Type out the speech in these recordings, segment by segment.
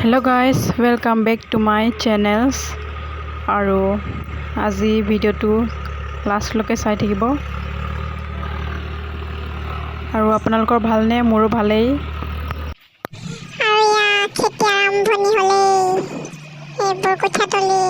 Hello' guys, welcome back to my channels. আৰু আজি ভিডিঅ'টো লাষ্টলৈকে চাই থাকিব। আৰু আপোনালোকৰ ভালনে? মোৰো ভালেই। আৰু ইয়াত খেতি আৰম্ভণি হ'লেই, এইবোৰ কঠীয়াতলি।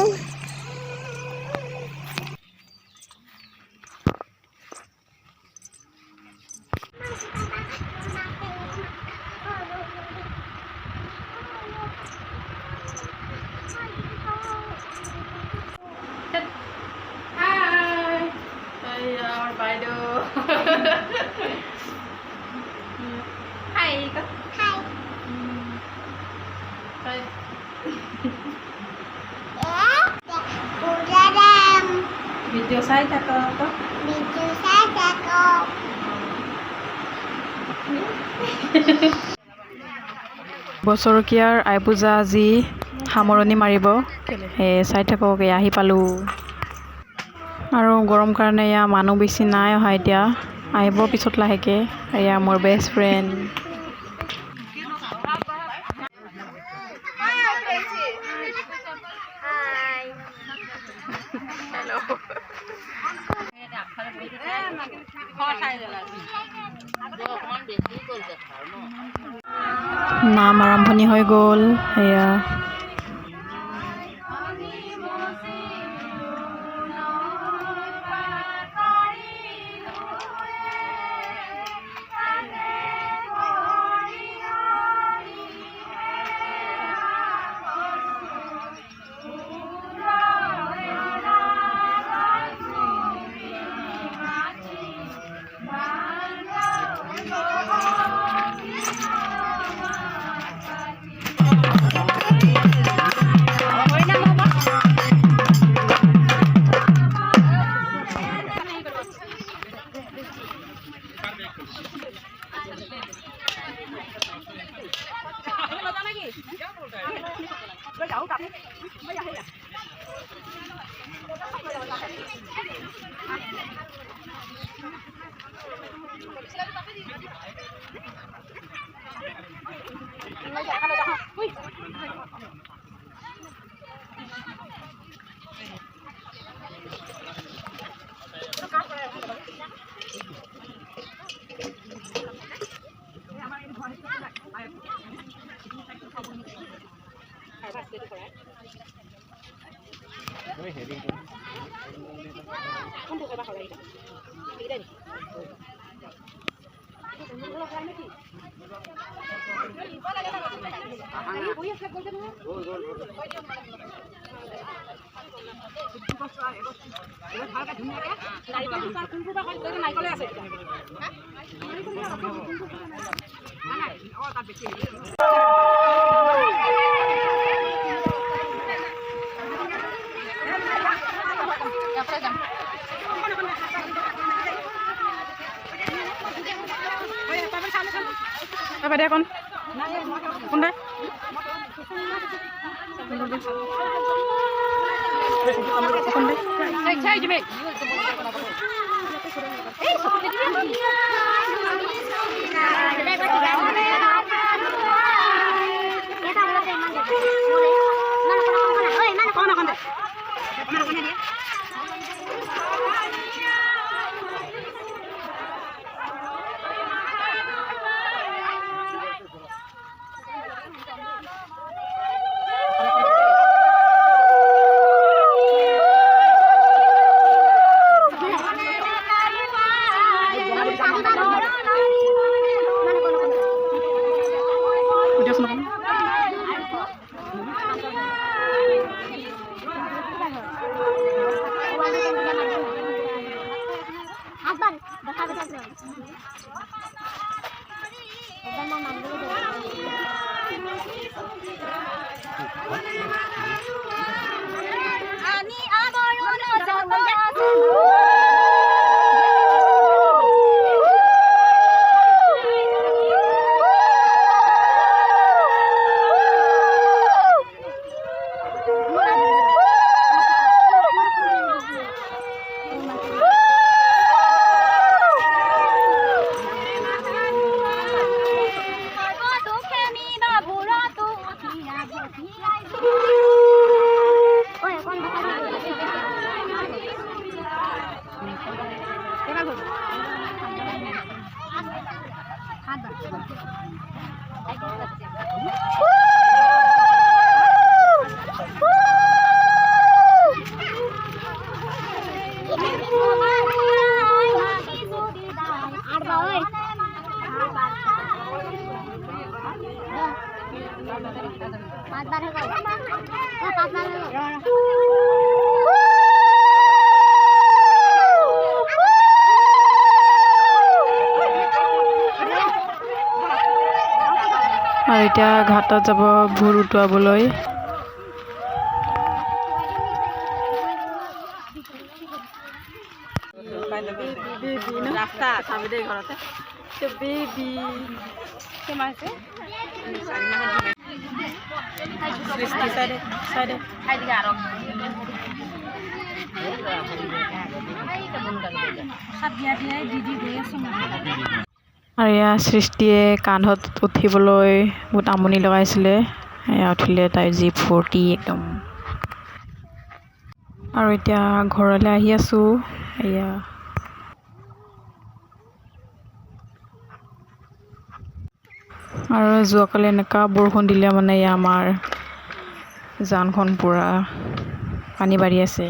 Our বাইদেউ হাই হাই। ভিডিঅ' চাই থাকক। বছৰকীয়াৰ আই পূজা আজি সামৰণি মাৰিব। চাই থাকক, আহি পালোঁ। আৰু গৰম কাৰণে এয়া মানুহ বেছি নাই অহা এতিয়া, আহিব পিছত লাহেকৈ। এয়া মোৰ বেষ্ট ফ্ৰেণ্ড। নাম আৰম্ভণি হৈ গ'ল। এয়া বাইদেউ কোন কোন দে আৰু এতিয়া ঘাটত যাব ভূৰ উটুৱাবলৈ। আৰু এয়া সৃষ্টিয়ে কান্ধত উঠিবলৈ বহুত আমনি লগাইছিলে। এয়া উঠিলে তাইৰ যি ফূৰ্তি একদম। আৰু এতিয়া ঘৰলৈ আহি আছোঁ। এয়া আৰু যোৱাকালি এনেকুৱা বৰষুণ দিলে মানে এয়া আমাৰ জানখন পূৰা পানী বাঢ়ি আছে।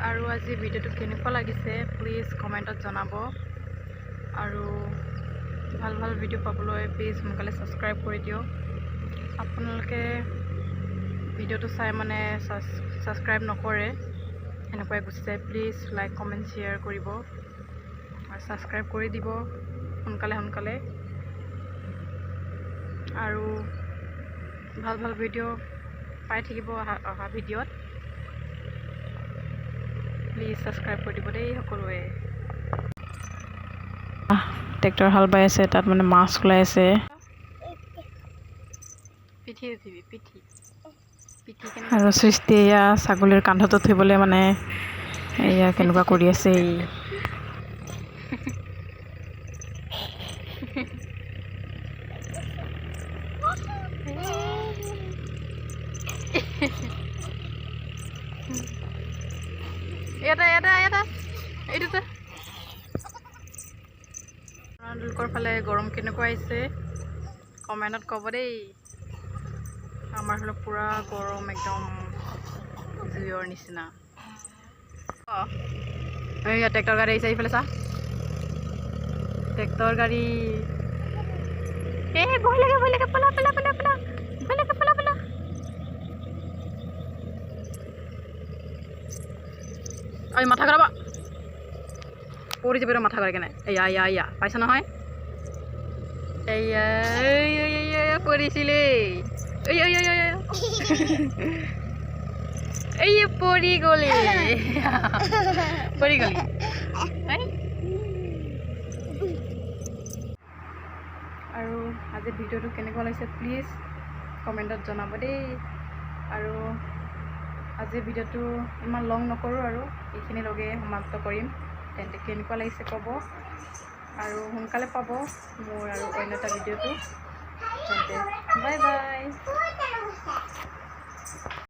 আৰু আজি ভিডিঅ'টো কেনেকুৱা লাগিছে প্লিজ কমেণ্টত জনাব। আৰু ভাল ভাল ভিডিঅ' পাবলৈ প্লিজ সোনকালে ছাবস্ক্ৰাইব কৰি দিয়ক। আপোনালোকে ভিডিঅ'টো চাই মানে ছাবস্ক্ৰাইব নকৰে, সেনেকুৱাই গুচি যায়। প্লিজ লাইক কমেণ্ট শ্বেয়াৰ কৰিব আৰু ছাবস্ক্ৰাইব কৰি দিব সোনকালে। আৰু ভাল ভাল ভিডিঅ' পাই থাকিব অহা ভিডিঅ'ত। প্লিজ ছাবস্ক্ৰাইব কৰি দিব দেই সকলোৱে। ট্ৰেক্টৰ হাল বাই আছে, তাত মানে মাছ ওলাই আছে। আৰু সৃষ্টি এয়া ছাগলীৰ কান্ধত উঠিবলৈ মানে এয়া কেনেকুৱা কৰি আছে। আপোনালোকৰ ফালে গৰম কেনেকুৱা আহিছে কমেণ্টত ক'ব দেই। আমাৰ ফালে পূৰা গৰম একদম জুইৰ নিচিনা। এয়া ট্ৰেক্টৰ গাড়ী আহিছে, এইফালে চা ট্ৰেক্টৰ গাড়ী। ভয় লাগে পলা। মাথা ঘূৰাবা, পৰি যাব মাথা ঘূৰাই কেনে। এয়া পাইছা নহয়, এয়া পৰিছিলে। পৰি গ'লি। আৰু আজি ভিডিঅ'টো কেনেকুৱা লাগিছে প্লিজ কমেণ্টত জনাব দেই। আৰু আজি ভিডিঅ'টো ইমান লং নকৰোঁ আৰু এইখিনি লগে সমাপ্ত কৰিম। তেন্তে কেনেকুৱা লাগিছে ক'ব, আৰু সোনকালে পাব মোৰ আৰু অন্য এটা ভিডিঅ'টো। তেন্তে বাই বাই।